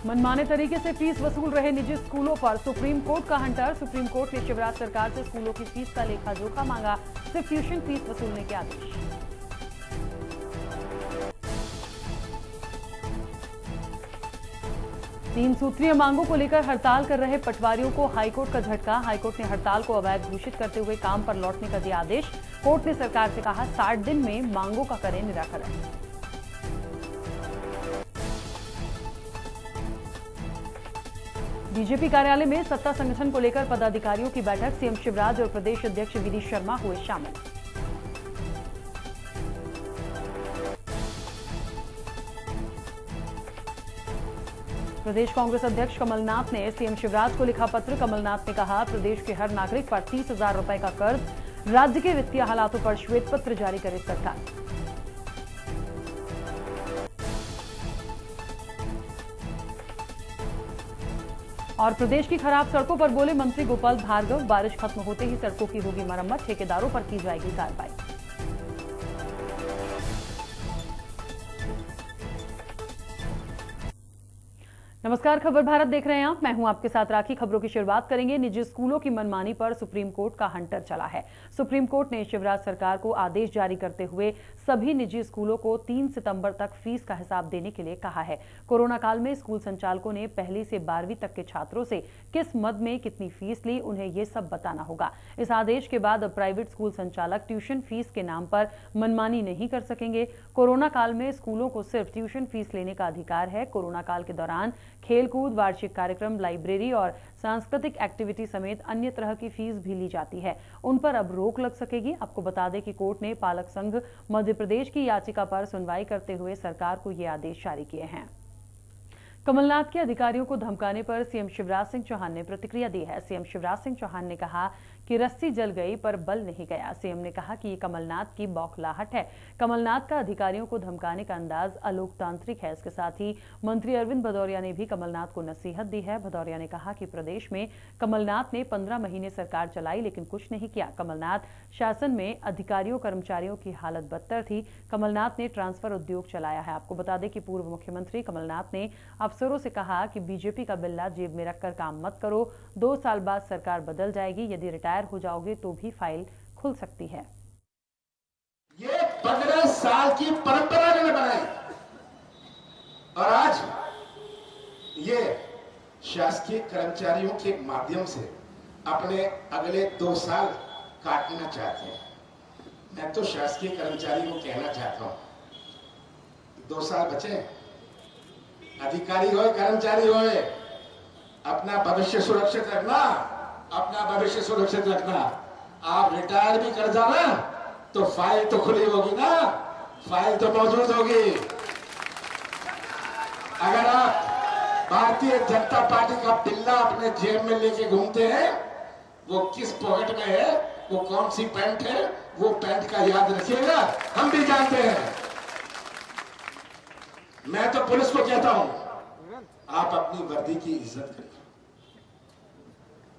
मनमाने तरीके से फीस वसूल रहे निजी स्कूलों पर सुप्रीम कोर्ट का हंटर। सुप्रीम कोर्ट ने शिवराज सरकार से स्कूलों की फीस का लेखा जोखा मांगा, सिर्फ ट्यूशन फीस वसूलने के आदेश। तीन सूत्रीय मांगों को लेकर हड़ताल कर रहे पटवारियों को हाईकोर्ट का झटका। हाईकोर्ट ने हड़ताल को अवैध घोषित करते हुए काम पर लौटने का दिया आदेश। कोर्ट ने सरकार से कहा 60 दिन में मांगों का करें निराकरण। बीजेपी कार्यालय में सत्ता संगठन को लेकर पदाधिकारियों की बैठक। सीएम शिवराज और प्रदेश अध्यक्ष वीडी शर्मा हुए शामिल। प्रदेश कांग्रेस अध्यक्ष कमलनाथ ने सीएम शिवराज को लिखा पत्र। कमलनाथ ने कहा, प्रदेश के हर नागरिक पर 30,000 रुपए का कर्ज, राज्य के वित्तीय हालातों पर श्वेत पत्र जारी करे सरकार। और प्रदेश की खराब सड़कों पर बोले मंत्री गोपाल भार्गव, बारिश खत्म होते ही सड़कों की होगी मरम्मत, ठेकेदारों पर की जाएगी कार्रवाई। नमस्कार, खबर भारत देख रहे हैं आप। मैं हूं आपके साथ राखी। खबरों की शुरुआत करेंगे। निजी स्कूलों की मनमानी पर सुप्रीम कोर्ट का हंटर चला है। सुप्रीम कोर्ट ने शिवराज सरकार को आदेश जारी करते हुए सभी निजी स्कूलों को 3 सितंबर तक फीस का हिसाब देने के लिए कहा है। कोरोना काल में स्कूल संचालकों ने पहली से 12वीं तक के छात्रों से किस मद में कितनी फीस ली, उन्हें ये सब बताना होगा। इस आदेश के बाद अब प्राइवेट स्कूल संचालक ट्यूशन फीस के नाम पर मनमानी नहीं कर सकेंगे। कोरोना काल में स्कूलों को सिर्फ ट्यूशन फीस लेने का अधिकार है। कोरोना काल के दौरान खेलकूद, वार्षिक कार्यक्रम, लाइब्रेरी और सांस्कृतिक एक्टिविटी समेत अन्य तरह की फीस भी ली जाती है, उन पर अब रोक लग सकेगी। आपको बता दें कि कोर्ट ने पालक संघ मध्य प्रदेश की याचिका पर सुनवाई करते हुए सरकार को ये आदेश जारी किए हैं। कमलनाथ के अधिकारियों को धमकाने पर सीएम शिवराज सिंह चौहान ने प्रतिक्रिया दी है। सीएम शिवराज सिंह चौहान ने कहा कि रस्सी जल गई पर बल नहीं गया। सीएम ने कहा कि ये कमलनाथ की बौखलाहट है। कमलनाथ का अधिकारियों को धमकाने का अंदाज अलोकतांत्रिक है। इसके साथ ही मंत्री अरविंद भदौरिया ने भी कमलनाथ को नसीहत दी है। भदौरिया ने कहा कि प्रदेश में कमलनाथ ने 15 महीने सरकार चलाई लेकिन कुछ नहीं किया। कमलनाथ शासन में अधिकारियों कर्मचारियों की हालत बदतर थी। कमलनाथ ने ट्रांसफर उद्योग चलाया है। आपको बता दें कि पूर्व मुख्यमंत्री कमलनाथ ने अफसरों से कहा कि बीजेपी का बिल्ला जेब में रखकर काम मत करो, 2 साल बाद सरकार बदल जाएगी, यदि रिटायर हो जाओगे तो भी फाइल खुल सकती है। ये 15 साल की परंपरा ने बनाई और आज ये शासकीय कर्मचारियों के माध्यम से अपने अगले 2 साल काटना चाहते हैं। मैं तो शासकीय कर्मचारी को कहना चाहता हूं, 2 साल बचे, अधिकारी हो कर्मचारी हो, अपना भविष्य सुरक्षित रखना, अपना भविष्य सुरक्षित रखना। आप रिटायर भी कर जाना तो फाइल तो खुली होगी ना, फाइल तो मौजूद होगी। अगर आप भारतीय जनता पार्टी का बिल्ला अपने जेब में लेके घूमते हैं, वो किस पॉकेट में है, वो कौन सी पैंट है, वो पैंट का याद रखिएगा, हम भी जानते हैं। मैं तो पुलिस को कहता हूं, आप अपनी वर्दी की इज्जत करिए,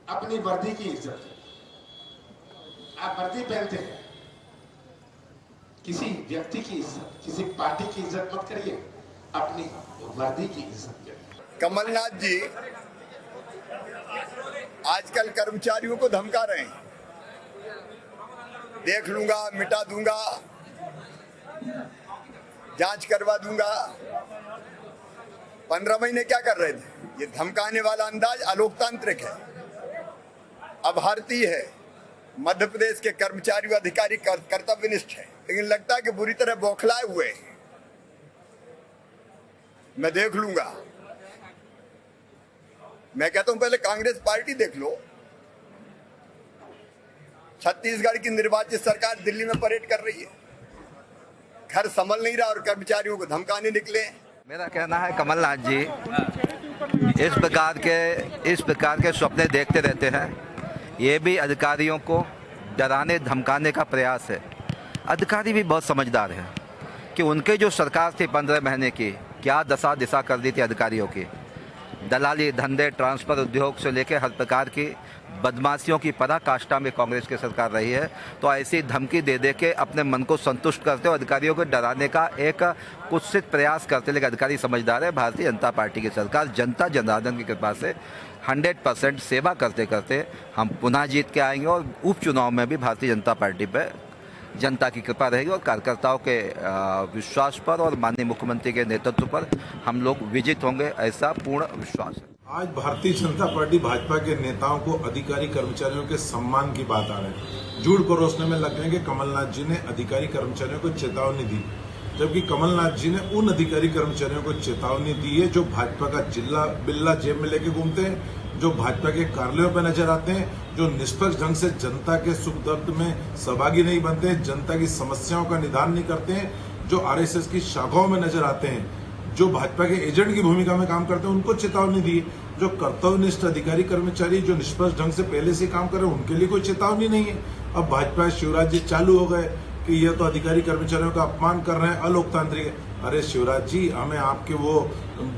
अपनी वर्दी की इज्जत करिए। आप वर्दी पहनते हैं, किसी व्यक्ति की इज्जत, किसी पार्टी की इज्जत मत करिए, अपनी वर्दी की इज्जत करिए। कमलनाथ जी आजकल कर्मचारियों को धमका रहे हैं, देख लूंगा, मिटा दूंगा, जांच करवा दूंगा। 15 महीने क्या कर रहे थे? ये धमकाने वाला अंदाज अलोकतांत्रिक है, अभारतीय है। मध्य प्रदेश के कर्मचारी अधिकारी कर्तव्यनिष्ठ है, लेकिन लगता है कि बुरी तरह बौखलाए हुए हैं। मैं देख लूंगा। मैं कहता हूं पहले कांग्रेस पार्टी देख लो। छत्तीसगढ़ की निर्वाचित सरकार दिल्ली में परेड कर रही है, घर संभल नहीं रहा और कर्मचारियों को धमकाने निकले। मेरा कहना है कमलनाथ जी इस प्रकार के सपने देखते रहते हैं। ये भी अधिकारियों को डराने धमकाने का प्रयास है। अधिकारी भी बहुत समझदार हैं कि उनके जो सरकार थी 15 महीने की, क्या दशा दिशा कर दी थी अधिकारियों की। दलाली धंधे, ट्रांसफर उद्योग से लेकर हर प्रकार की बदमाशियों की पराकाष्ठा में कांग्रेस की सरकार रही है, तो ऐसी धमकी दे दे के अपने मन को संतुष्ट करते और अधिकारियों को डराने का एक कुत्सित प्रयास करते। लेकिन अधिकारी समझदार है, भारतीय जनता पार्टी की सरकार जनता जनार्दन की कृपा से 100% सेवा करते करते हम पुनः जीत के आएंगे और उपचुनाव में भी भारतीय जनता पार्टी पर जनता की कृपा रहेगी और कार्यकर्ताओं के विश्वास पर और माननीय मुख्यमंत्री के नेतृत्व पर हम लोग विजित होंगे, ऐसा पूर्ण विश्वास है। आज भारतीय जनता पार्टी भाजपा के नेताओं को अधिकारी कर्मचारियों के सम्मान की बात आ रही है। झूठ परोसने में लग गए कि कमलनाथ जी ने अधिकारी कर्मचारियों को चेतावनी दी, जबकि कमलनाथ जी ने उन अधिकारी कर्मचारियों को चेतावनी दी है जो भाजपा का जिला बिल्ला जेब में लेके घूमते हैं, जो भाजपा के कार्यालयों पर नजर आते हैं, जो निष्पक्ष ढंग से जनता के सुख दर्द में सहभागी नहीं बनते, जनता की समस्याओं का निदान नहीं करते हैं, जो आरएसएस की शाखाओं में नजर आते हैं, जो भाजपा के एजेंट की भूमिका में काम करते हैं, उनको चेतावनी दी। जो कर्तव्यनिष्ठ अधिकारी कर्मचारी जो निष्पक्ष ढंग से पहले से काम कर रहे हैं, उनके लिए कोई चेतावनी नहीं है। अब भाजपा शिवराज जी चालू हो गए कि ये तो अधिकारी कर्मचारियों का अपमान कर रहे हैं, अलोकतांत्रिक है। अरे शिवराज जी, हमें आपके वो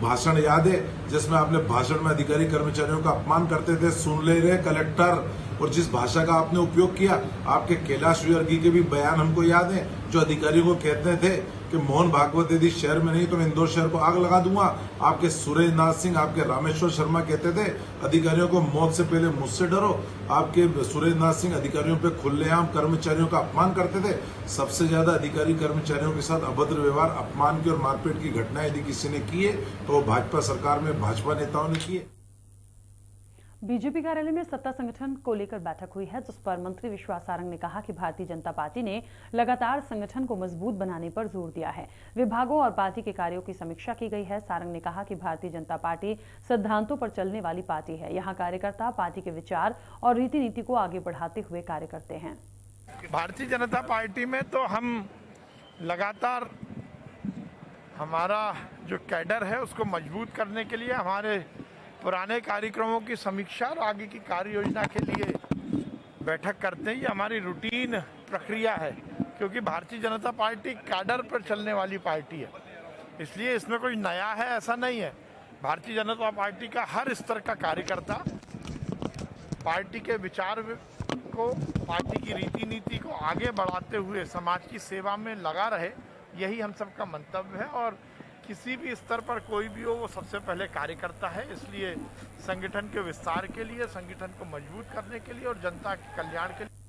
भाषण याद है जिसमें आपने भाषण में अधिकारी कर्मचारियों का अपमान करते थे, सुन ले रहे कलेक्टर, और जिस भाषा का आपने उपयोग किया, आपके कैलाश विवर्गीय के भी बयान हमको याद है, जो अधिकारियों को कहते थे कि मोहन भागवत यदि शहर में नहीं तो मैं इंदौर शहर को आग लगा दूंगा। आपके सुरेंद्रनाथ सिंह, आपके रामेश्वर शर्मा कहते थे अधिकारियों को मौत से पहले मुझसे डरो। आपके सुरेंद्रनाथ सिंह अधिकारियों पे खुलेआम कर्मचारियों का अपमान करते थे। सबसे ज्यादा अधिकारी कर्मचारियों के साथ अभद्र व्यवहार, अपमान की और मारपीट की घटनाएं यदि किसी ने की है तो वो भाजपा सरकार में भाजपा नेताओं ने की है। बीजेपी कार्यालय में सत्ता संगठन को लेकर बैठक हुई है, जिस पर मंत्री विश्वास सारंग ने कहा कि भारतीय जनता पार्टी ने लगातार संगठन को मजबूत बनाने पर जोर दिया है। विभागों और पार्टी के कार्यों की समीक्षा की गई है। सारंग ने कहा कि भारतीय जनता पार्टी सिद्धांतों पर चलने वाली पार्टी है। यहाँ कार्यकर्ता पार्टी के विचार और रीति नीति को आगे बढ़ाते हुए कार्य करते हैं। भारतीय जनता पार्टी में तो हम लगातार हमारा जो कैडर है उसको मजबूत करने के लिए हमारे पुराने कार्यक्रमों की समीक्षा और आगे की कार्य योजना के लिए बैठक करते हैं। ये हमारी रूटीन प्रक्रिया है, क्योंकि भारतीय जनता पार्टी कैडर पर चलने वाली पार्टी है, इसलिए इसमें कोई नया है ऐसा नहीं है। भारतीय जनता पार्टी का हर स्तर का कार्यकर्ता पार्टी के विचार को, पार्टी की रीति नीति को आगे बढ़ाते हुए समाज की सेवा में लगा रहे, यही हम सबका मंतव्य है। और किसी भी स्तर पर कोई भी हो, वो सबसे पहले कार्यकर्ता है। इसलिए संगठन के विस्तार के लिए, संगठन को मजबूत करने के लिए और जनता के कल्याण के लिए।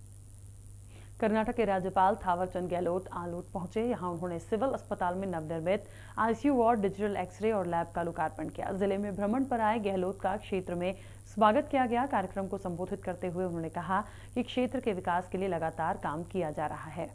कर्नाटक के राज्यपाल थावरचंद गहलोत आलोट पहुंचे। यहां उन्होंने सिविल अस्पताल में नवनिर्मित आईसीयू वार्ड, डिजिटल एक्सरे और लैब का लोकार्पण किया। जिले में भ्रमण पर आए गहलोत का क्षेत्र में स्वागत किया गया। कार्यक्रम को संबोधित करते हुए उन्होंने कहा कि क्षेत्र के विकास के लिए लगातार काम किया जा रहा है।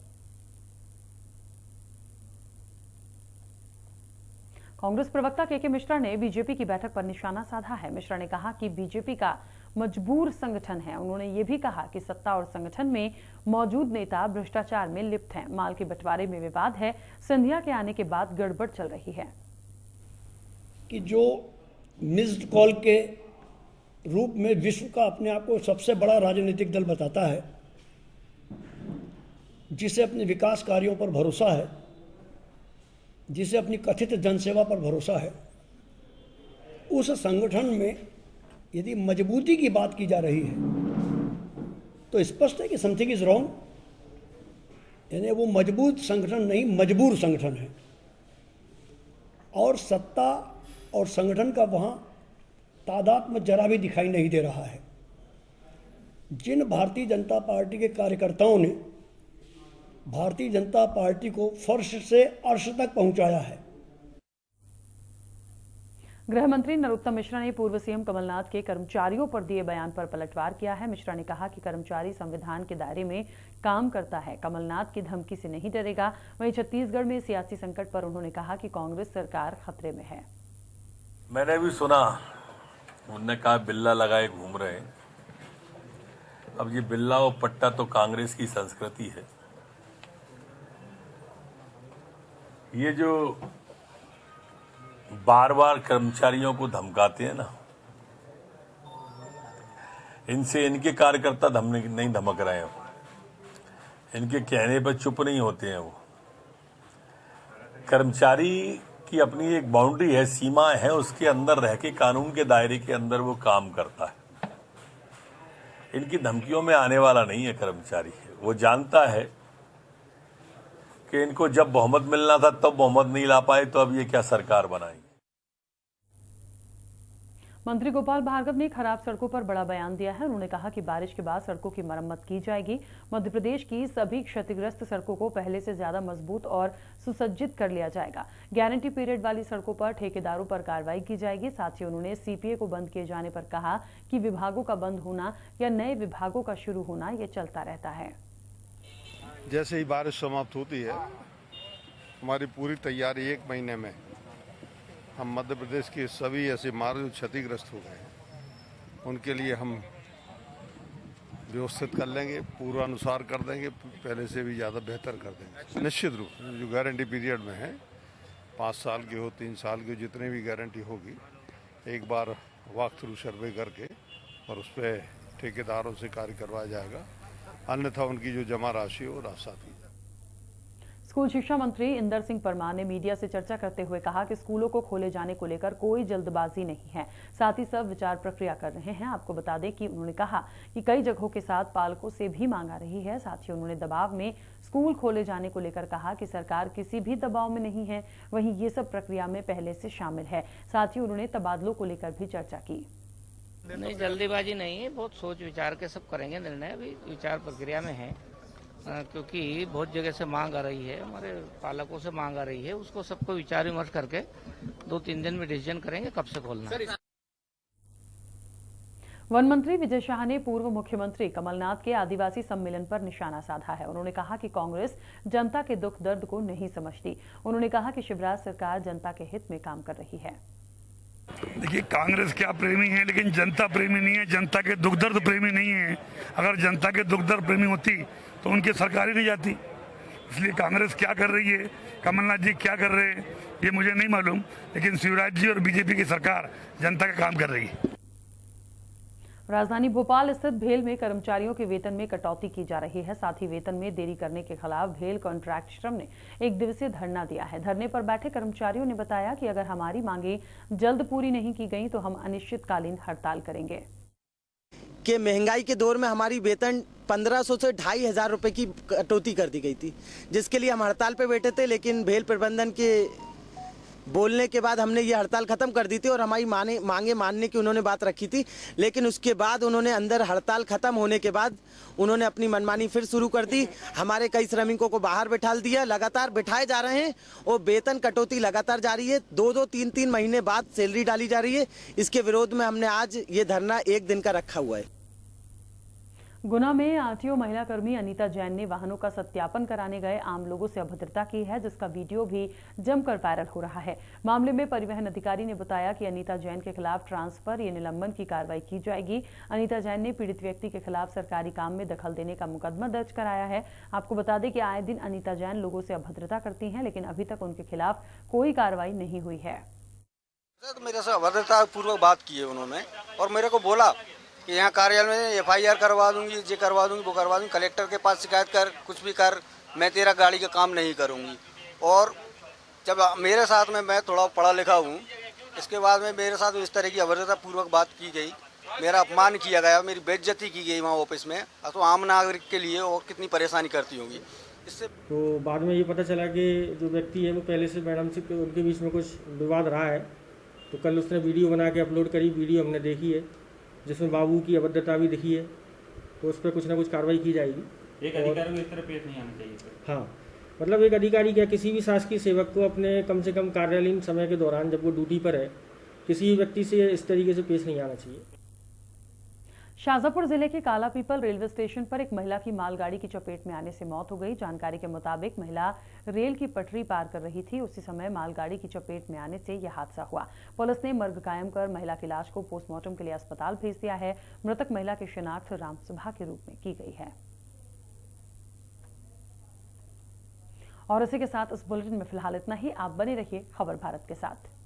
कांग्रेस प्रवक्ता के मिश्रा ने बीजेपी की बैठक पर निशाना साधा है। मिश्रा ने कहा कि बीजेपी का मजबूर संगठन है। उन्होंने ये भी कहा कि सत्ता और संगठन में मौजूद नेता भ्रष्टाचार में लिप्त हैं। माल के बंटवारे में विवाद है। सिंधिया के आने के बाद गड़बड़ चल रही है। कि जो मिस्ड कॉल के रूप में विश्व का अपने आप को सबसे बड़ा राजनीतिक दल बताता है, जिसे अपने विकास कार्यों पर भरोसा है, जिसे अपनी कथित जनसेवा पर भरोसा है, उस संगठन में यदि मजबूती की बात की जा रही है तो स्पष्ट है कि समथिंग इज रॉन्ग। यानी वो मजबूत संगठन नहीं, मजबूर संगठन है। और सत्ता और संगठन का वहाँ तादात्म्य जरा भी दिखाई नहीं दे रहा है। जिन भारतीय जनता पार्टी के कार्यकर्ताओं ने भारतीय जनता पार्टी को फर्श से अर्श तक पहुंचाया है। गृह मंत्री नरोत्तम मिश्रा ने पूर्व सीएम कमलनाथ के कर्मचारियों पर दिए बयान पर पलटवार किया है। मिश्रा ने कहा कि कर्मचारी संविधान के दायरे में काम करता है, कमलनाथ की धमकी से नहीं डरेगा। वहीं छत्तीसगढ़ में सियासी संकट पर उन्होंने कहा कि कांग्रेस सरकार खतरे में है। मैंने भी सुना, उन्होंने कहा बिल्ला लगाए घूम रहे हैं। अब ये बिल्ला और पट्टा तो कांग्रेस की संस्कृति है। ये जो बार बार कर्मचारियों को धमकाते हैं ना, इनसे इनके कार्यकर्ता नहीं धमक रहे हैं। इनके कहने पर चुप नहीं होते हैं। वो कर्मचारी की अपनी एक बाउंड्री है, सीमा है, उसके अंदर रह के कानून के दायरे के अंदर वो काम करता है। इनकी धमकियों में आने वाला नहीं है कर्मचारी। वो जानता है कि इनको जब बहुमत मिलना था तब बहुमत नहीं ला पाए, तो अब ये क्या सरकार बनाएंगे। मंत्री गोपाल भार्गव ने खराब सड़कों पर बड़ा बयान दिया है। उन्होंने कहा कि बारिश के बाद सड़कों की मरम्मत की जाएगी। मध्य प्रदेश की सभी क्षतिग्रस्त सड़कों को पहले से ज्यादा मजबूत और सुसज्जित कर लिया जाएगा। गारंटी पीरियड वाली सड़कों पर ठेकेदारों पर कार्रवाई की जाएगी। साथ ही उन्होंने सीपीए को बंद किए जाने पर कहा कि विभागों का बंद होना या नए विभागों का शुरू होना ये चलता रहता है। जैसे ही बारिश समाप्त होती है, हमारी पूरी तैयारी 1 महीने में हम मध्य प्रदेश के सभी ऐसे मार्ग जो क्षतिग्रस्त हो गए हैं उनके लिए हम व्यवस्थित कर लेंगे, पूर्वानुसार कर देंगे, पहले से भी ज़्यादा बेहतर कर देंगे। निश्चित रूप से जो गारंटी पीरियड में है, 5 साल की हो, 3 साल की हो, जितनी भी गारंटी होगी, एक बार वॉक थ्रू सर्वे करके और उस पर ठेकेदारों से कार्य करवाया जाएगा। अन्यथा उनकी जो जमा राशि है वो राजसात की जाएगी। स्कूल शिक्षा मंत्री इंदर सिंह परमार ने मीडिया से चर्चा करते हुए कहा कि स्कूलों को खोले जाने को लेकर कोई जल्दबाजी नहीं है, साथ ही सब विचार प्रक्रिया कर रहे हैं। आपको बता दें कि उन्होंने कहा कि कई जगहों के साथ पालकों से भी मांग आ रही है। साथ ही उन्होंने दबाव में स्कूल खोले जाने को लेकर कहा कि सरकार किसी भी दबाव में नहीं है, वहीं ये सब प्रक्रिया में पहले से शामिल है। साथ ही उन्होंने तबादलों को लेकर भी चर्चा की। नहीं, जल्दीबाजी नहीं है, बहुत सोच विचार के सब करेंगे निर्णय, अभी विचार प्रक्रिया में है, क्योंकि बहुत जगह से मांग आ रही है, हमारे पालकों से मांग आ रही है, उसको सबको विचार विमर्श करके 2-3 दिन में डिसीजन करेंगे कब से खोलना है। वन मंत्री विजय शाह ने पूर्व मुख्यमंत्री कमलनाथ के आदिवासी सम्मेलन पर निशाना साधा है। उन्होंने कहा कि कांग्रेस जनता के दुख दर्द को नहीं समझती। उन्होंने कहा कि शिवराज सरकार जनता के हित में काम कर रही है। देखिए, कांग्रेस क्या प्रेमी है, लेकिन जनता प्रेमी नहीं है, जनता के दुख दर्द प्रेमी नहीं है। अगर जनता के दुख दर्द प्रेमी होती तो उनकी सरकार ही नहीं जाती। इसलिए कांग्रेस क्या कर रही है, कमलनाथ जी क्या कर रहे हैं, ये मुझे नहीं मालूम, लेकिन शिवराज जी और बीजेपी की सरकार जनता का काम कर रही है। राजधानी भोपाल स्थित भेल में कर्मचारियों के वेतन में कटौती की जा रही है। साथ ही वेतन में देरी करने के खिलाफ भेल कॉन्ट्रैक्ट श्रम ने 1 दिवसीय धरना दिया है। धरने पर बैठे कर्मचारियों ने बताया कि अगर हमारी मांगे जल्द पूरी नहीं की गई तो हम अनिश्चितकालीन हड़ताल करेंगे। कि महंगाई के दौर में हमारी वेतन 1500 से 2500 रुपए की कटौती कर दी गई थी, जिसके लिए हम हड़ताल पे बैठे थे, लेकिन भेल प्रबंधन के बोलने के बाद हमने ये हड़ताल खत्म कर दी थी और हमारी मांगे मानने की उन्होंने बात रखी थी। लेकिन उसके बाद उन्होंने अंदर हड़ताल खत्म होने के बाद उन्होंने अपनी मनमानी फिर शुरू कर दी। हमारे कई श्रमिकों को बाहर बैठा दिया, लगातार बिठाए जा रहे हैं और वेतन कटौती लगातार जारी है। 2-2, 3-3 महीने बाद सैलरी डाली जा रही है। इसके विरोध में हमने आज ये धरना 1 दिन का रखा हुआ है। गुना में आरटीओ महिला कर्मी अनीता जैन ने वाहनों का सत्यापन कराने गए आम लोगों से अभद्रता की है, जिसका वीडियो भी जमकर वायरल हो रहा है। मामले में परिवहन अधिकारी ने बताया कि अनीता जैन के खिलाफ ट्रांसफर या निलंबन की कार्रवाई की जाएगी। अनीता जैन ने पीड़ित व्यक्ति के खिलाफ सरकारी काम में दखल देने का मुकदमा दर्ज कराया है। आपको बता दें कि आए दिन अनीता जैन लोगों से अभद्रता करती हैं, लेकिन अभी तक उनके खिलाफ कोई कार्रवाई नहीं हुई है। मेरे से अभद्रता पूर्वक बात की है उन्होंने और मेरे को बोला कि यहाँ कार्यालय में FIR करवा दूंगी, ये करवा दूंगी, वो करवा दूंगी, कलेक्टर के पास शिकायत कर, कुछ भी कर, मैं तेरा गाड़ी का काम नहीं करूंगी। और जब मेरे साथ में, मैं थोड़ा पढ़ा लिखा हूँ, इसके बाद में मेरे साथ इस तरह की अभद्रता पूर्वक बात की गई, मेरा अपमान किया गया, मेरी बेइज्जती की गई वहाँ ऑफिस में। तो आम नागरिक के लिए और कितनी परेशानी करती होंगी इससे। तो बाद में ये पता चला कि जो व्यक्ति है वो पहले से मैडम से उनके बीच में कुछ विवाद रहा है। तो कल उसने वीडियो बना के अपलोड करी, वीडियो हमने देखी है, जिसमें बाबू की अभद्रता भी दिखी है। तो उस पर कुछ ना कुछ कार्रवाई की जाएगी। एक अधिकारी को इस तरह पेश नहीं आना चाहिए। हाँ, मतलब एक अधिकारी क्या, किसी भी शासकीय सेवक को अपने कम से कम कार्यालयीन समय के दौरान जब वो ड्यूटी पर है, किसी व्यक्ति से इस तरीके से पेश नहीं आना चाहिए। शाजापुर जिले के काला पीपल रेलवे स्टेशन पर एक महिला की मालगाड़ी की चपेट में आने से मौत हो गई। जानकारी के मुताबिक महिला रेल की पटरी पार कर रही थी, उसी समय मालगाड़ी की चपेट में आने से यह हादसा हुआ। पुलिस ने मर्ग कायम कर महिला की लाश को पोस्टमार्टम के लिए अस्पताल भेज दिया है। मृतक महिला की शिनाख्त रामसभा के रूप में की गई है। और इसी के साथ इस बुलेटिन में फिलहाल इतना ही। आप बने रहिए खबर भारत के साथ।